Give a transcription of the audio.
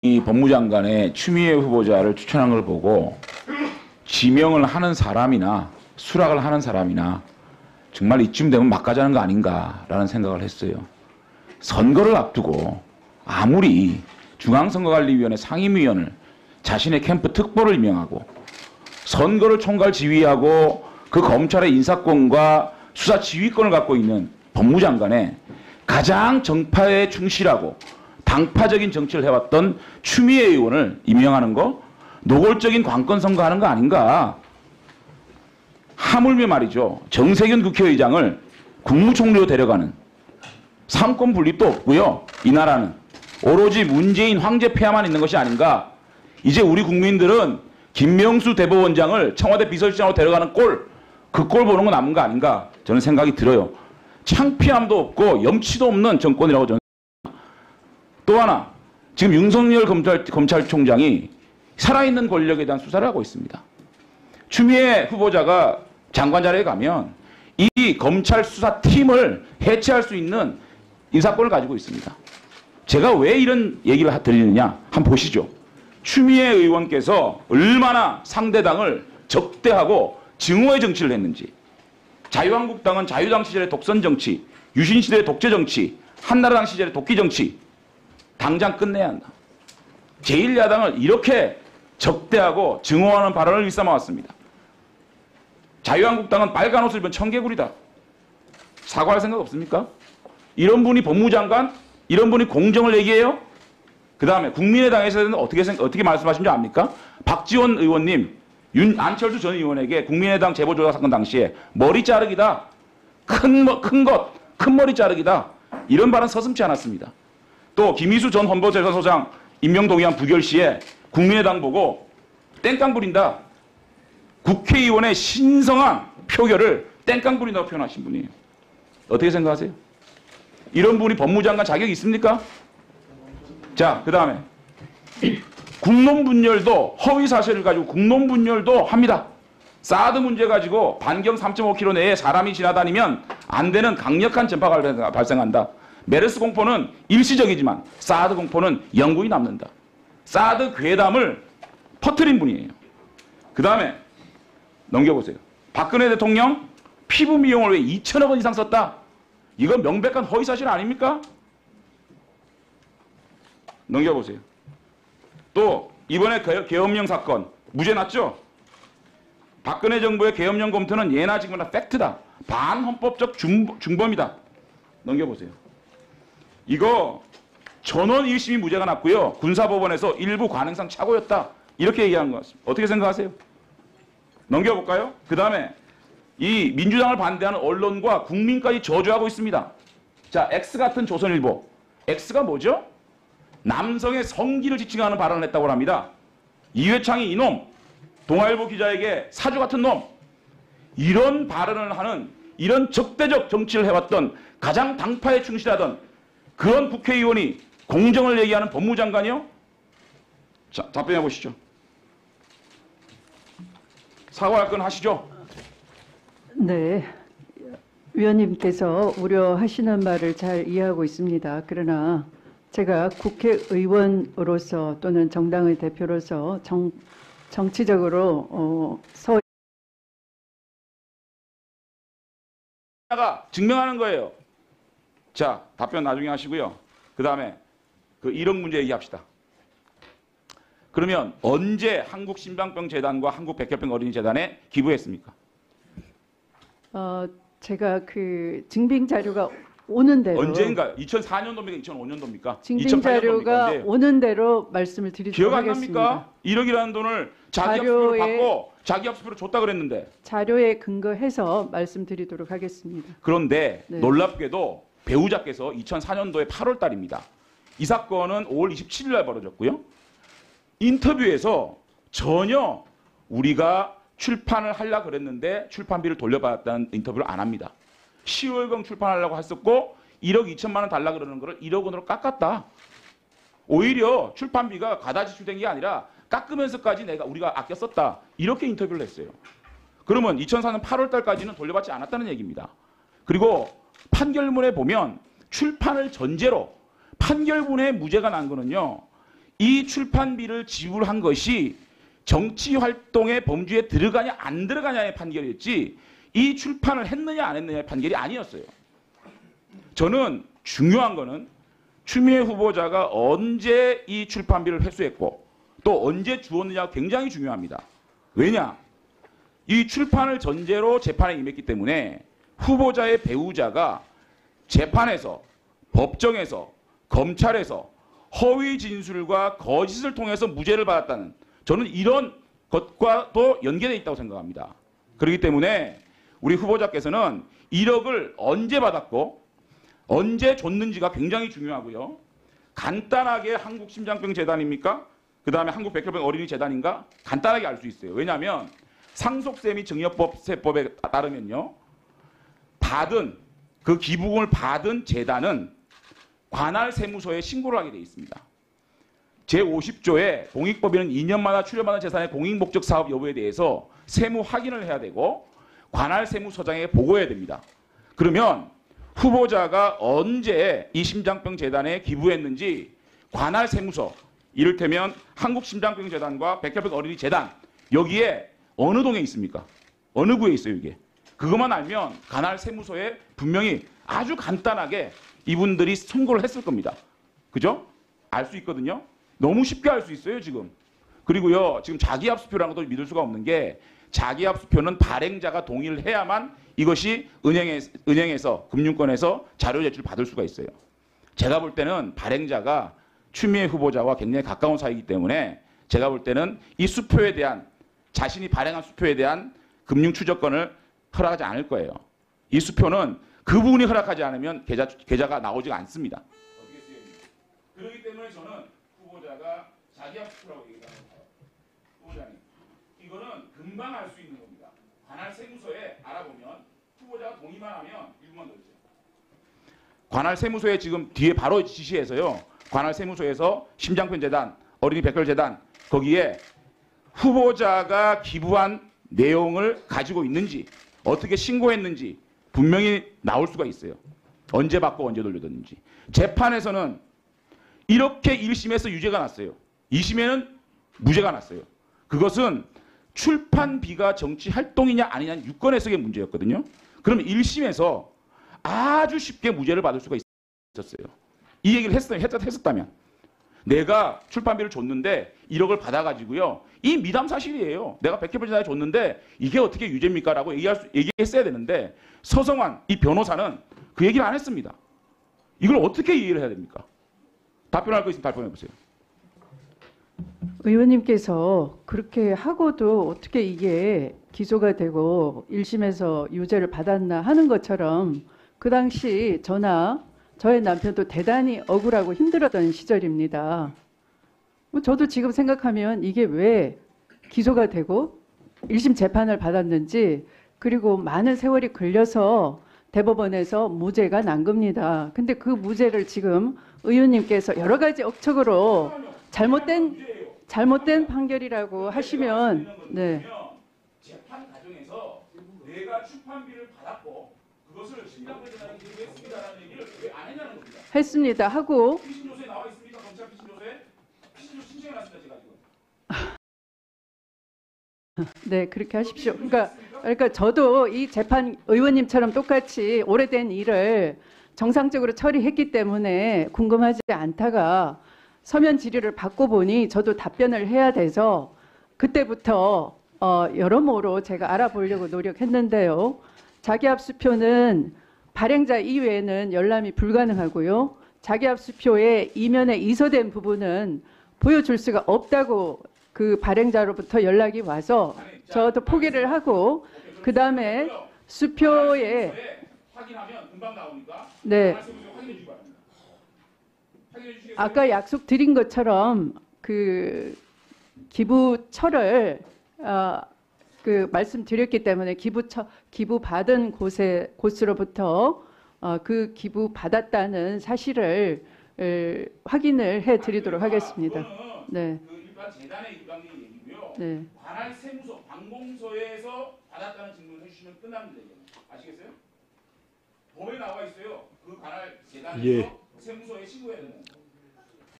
이 법무장관의 추미애 후보자를 추천한 걸 보고 지명을 하는 사람이나 수락을 하는 사람이나 정말 이쯤 되면 막 가자는 거 아닌가라는 생각을 했어요. 선거를 앞두고 아무리 중앙선거관리위원회 상임위원을 자신의 캠프 특보를 임명하고 선거를 총괄 지휘하고 그 검찰의 인사권과 수사 지휘권을 갖고 있는 법무장관의 가장 정파에 충실하고 당파적인 정치를 해왔던 추미애 의원을 임명하는 거 노골적인 관건선거 하는 거 아닌가. 하물며 말이죠. 정세균 국회의장을 국무총리로 데려가는 삼권 분립도 없고요. 이 나라는 오로지 문재인 황제 폐하만 있는 것이 아닌가. 이제 우리 국민들은 김명수 대법원장을 청와대 비서실장으로 데려가는 꼴, 그 꼴 보는 거 남은 거 아닌가 저는 생각이 들어요. 창피함도 없고 염치도 없는 정권이라고 저는. 또 하나, 지금 윤석열 검찰총장이 살아있는 권력에 대한 수사를 하고 있습니다. 추미애 후보자가 장관 자리에 가면 이 검찰 수사팀을 해체할 수 있는 인사권을 가지고 있습니다. 제가 왜 이런 얘기를 드리느냐 한번 보시죠. 추미애 의원께서 얼마나 상대당을 적대하고 증오의 정치를 했는지. 자유한국당은 자유당 시절의 독선 정치, 유신 시대의 독재 정치, 한나라당 시절의 도끼 정치 당장 끝내야 한다. 제1야당을 이렇게 적대하고 증오하는 발언을 일삼아왔습니다. 자유한국당은 빨간 옷을 입은 청개구리다. 사과할 생각 없습니까? 이런 분이 법무장관? 이런 분이 공정을 얘기해요? 그 다음에 국민의당에서는 어떻게 말씀하신 줄 압니까? 박지원 의원님, 안철수 전 의원에게 국민의당 제보조작 사건 당시에 머리 자르기다. 큰 머리 자르기다. 이런 발언 서슴지 않았습니다. 또 김희수 전 헌법재판소장 임명 동의안 부결 시에 국민의당 보고 땡깡 부린다. 국회의원의 신성한 표결을 땡깡 부린다고 표현하신 분이에요. 어떻게 생각하세요? 이런 분이 법무장관 자격이 있습니까? 자, 그 다음에 국론분열도 허위 사실을 가지고 국론분열도 합니다. 사드 문제 가지고 반경 3.5km 내에 사람이 지나다니면 안 되는 강력한 전파가 발생한다. 메르스 공포는 일시적이지만 사드 공포는 영구히 남는다. 사드 괴담을 퍼뜨린 분이에요. 그 다음에 넘겨보세요. 박근혜 대통령 피부 미용을 왜 2천억 원 이상 썼다. 이건 명백한 허위사실 아닙니까? 넘겨보세요. 또 이번에 계엄령 사건 무죄 났죠? 박근혜 정부의 계엄령 검토는 예나 지금이나 팩트다. 반헌법적 중범이다. 넘겨보세요. 이거 전원 1심이 무죄가 났고요. 군사법원에서 일부 관행상 착오였다. 이렇게 얘기한 것 같습니다. 어떻게 생각하세요? 넘겨볼까요? 그 다음에 이 민주당을 반대하는 언론과 국민까지 저주하고 있습니다. 자, X 같은 조선일보. X가 뭐죠? 남성의 성기를 지칭하는 발언을 했다고 합니다. 이회창이 이놈, 동아일보 기자에게 사주 같은 놈. 이런 발언을 하는 이런 적대적 정치를 해왔던 가장 당파에 충실하던 그런 국회의원이 공정을 얘기하는 법무장관이요? 자, 답변해 보시죠. 사과할 건 하시죠. 네. 위원님께서 우려하시는 말을 잘 이해하고 있습니다. 그러나 제가 국회의원으로서 또는 정당의 대표로서 정치적으로 증명하는 거예요. 자, 답변 나중에 하시고요. 그 다음에 그 1억 문제 얘기합시다. 그러면 언제 한국심장병재단과 한국백혈병 어린이재단에 기부했습니까? 제가 그 증빙 자료가 오는 대로 언제인가요? 2004년도입니까? 2005년도입니까? 증빙 자료가 오는 대로 말씀을 드리도록 기억 안 하겠습니다. 납니까? 1억이라는 돈을 자기 학습비로 받고 자기 학습비로 줬다 그랬는데. 자료에 근거해서 말씀드리도록 하겠습니다. 그런데 네. 놀랍게도 배우자께서 2004년도에 8월 달입니다. 이 사건은 5월 27일 날 벌어졌고요. 인터뷰에서 전혀 우리가 출판을 하려고 그랬는데 출판비를 돌려받았다는 인터뷰를 안 합니다. 10월경 출판하려고 했었고 1억 2천만 원 달라고 그러는 거를 1억 원으로 깎았다. 오히려 출판비가 과다 지출된 게 아니라 깎으면서까지 우리가 아껴 썼다. 이렇게 인터뷰를 했어요. 그러면 2004년 8월 달까지는 돌려받지 않았다는 얘기입니다. 그리고 판결문에 보면 출판을 전제로 판결문에 무죄가 난 거는요. 이 출판비를 지불한 것이 정치 활동의 범주에 들어가냐 안 들어가냐의 판결이었지 이 출판을 했느냐 안 했느냐의 판결이 아니었어요. 저는 중요한 거는 추미애 후보자가 언제 이 출판비를 회수했고 또 언제 주었느냐가 굉장히 중요합니다. 왜냐? 이 출판을 전제로 재판에 임했기 때문에 후보자의 배우자가 재판에서, 법정에서, 검찰에서 허위 진술과 거짓을 통해서 무죄를 받았다는 저는 이런 것과도 연계되어 있다고 생각합니다. 그렇기 때문에 우리 후보자께서는 1억을 언제 받았고 언제 줬는지가 굉장히 중요하고요. 간단하게 한국심장병재단입니까? 그 다음에 한국백혈병 어린이재단인가? 간단하게 알 수 있어요. 왜냐하면 상속세 및 증여세법에 따르면요. 받은 그 기부금을 받은 재단은 관할 세무서에 신고를 하게 되어 있습니다. 제50조에 공익법에는 2년마다 출연받은 재산의 공익목적 사업 여부에 대해서 세무 확인을 해야 되고 관할 세무서장에게 보고해야 됩니다. 그러면 후보자가 언제 이 심장병재단에 기부했는지 관할 세무서 이를테면 한국심장병재단과 백혈병 어린이재단 여기에 어느 동에 있습니까? 어느 구에 있어요 이게? 그것만 알면 관할 세무서에 분명히 아주 간단하게 이분들이 선고를 했을 겁니다. 그죠? 알 수 있거든요. 너무 쉽게 알 수 있어요 지금. 그리고요 지금 자기합수표라는 것도 믿을 수가 없는 게 자기합수표는 발행자가 동의를 해야만 이것이 은행에서 금융권에서 자료 제출 받을 수가 있어요. 제가 볼 때는 발행자가 추미애 후보자와 굉장히 가까운 사이이기 때문에 제가 볼 때는 이 수표에 대한 자신이 발행한 수표에 대한 금융 추적권을 허락하지 않을 거예요. 이 수표는 그분이 허락하지 않으면 계좌가 나오지가 않습니다. 어떻게 쓰여있는지. 그렇기 때문에 저는 후보자가 자기합수표라고 얘기하는 거예요. 후보자님. 이거는 금방 알 수 있는 겁니다. 관할 세무서에 알아보면 후보자가 동의만 하면 1분만 더 주세요. 관할 세무서에 지금 뒤에 바로 지시해서요. 관할 세무서에서 심장병재단, 어린이 백혈재단 거기에 후보자가 기부한 내용을 가지고 있는지 어떻게 신고했는지 분명히 나올 수가 있어요. 언제 받고 언제 돌려줬는지. 재판에서는 이렇게 1심에서 유죄가 났어요. 2심에는 무죄가 났어요. 그것은 출판비가 정치 활동이냐 아니냐는 유권 해석의 문제였거든요. 그럼 1심에서 아주 쉽게 무죄를 받을 수가 있었어요. 이 얘기를 했었다면 내가 출판비를 줬는데 1억을 받아가지고요. 이 미담 사실이에요. 내가 백혈병재단에 줬는데 이게 어떻게 유죄입니까? 라고 얘기했어야 되는데 서성환 이 변호사는 그 얘기를 안 했습니다. 이걸 어떻게 이해를 해야 됩니까? 답변할 거 있으면 답변해 보세요. 의원님께서 그렇게 하고도 어떻게 이게 기소가 되고 1심에서 유죄를 받았나 하는 것처럼 그 당시 저의 남편도 대단히 억울하고 힘들었던 시절입니다. 저도 지금 생각하면 이게 왜 기소가 되고 1심 재판을 받았는지 그리고 많은 세월이 걸려서 대법원에서 무죄가 난 겁니다. 근데 그 무죄를 지금 의원님께서 여러 가지 억측으로 잘못된 판결이라고 하시면 네. 재판 과정에서 내가 출판비를 받았고 그것을 심장병재단에 기부했습니다라는 얘기를 왜 안 했냐는 겁니다. 했습니다. 하고 피신조서에 나와 있습니까? 검찰 피신조서에? 피신조 신청해놨습니다. 제가 지금. 네, 그렇게 하십시오. 그러니까 저도 이 재판 의원님처럼 똑같이 오래된 일을 정상적으로 처리했기 때문에 궁금하지 않다가 서면 질의를 받고 보니 저도 답변을 해야 돼서 그때부터 여러모로 제가 알아보려고 노력했는데요. 자기합수표는 발행자 이외에는 열람이 불가능하고요. 자기합수표의 이면에 이서된 부분은 보여줄 수가 없다고 그 발행자로부터 연락이 와서 저도 포기를 하고 그 다음에 수표에 확인하면 금방 나오니까 네. 확인해 주시기 바랍니다. 확인해 주시겠어요? 아까 약속드린 것처럼 그 기부처를 그 말씀드렸기 때문에 기부 받은 곳으로부터 그 기부 받았다는 사실을 확인을 해드리도록 하겠습니다. 네. 그 일반 재단의 일반적인 얘기고요. 네. 관할 세무서, 관공서에서 받았다는 증명을 해주시면 끝납니다. 아시겠어요? 법에 나와 있어요. 그 관할 재단에서 세무서에 신고해야 되는.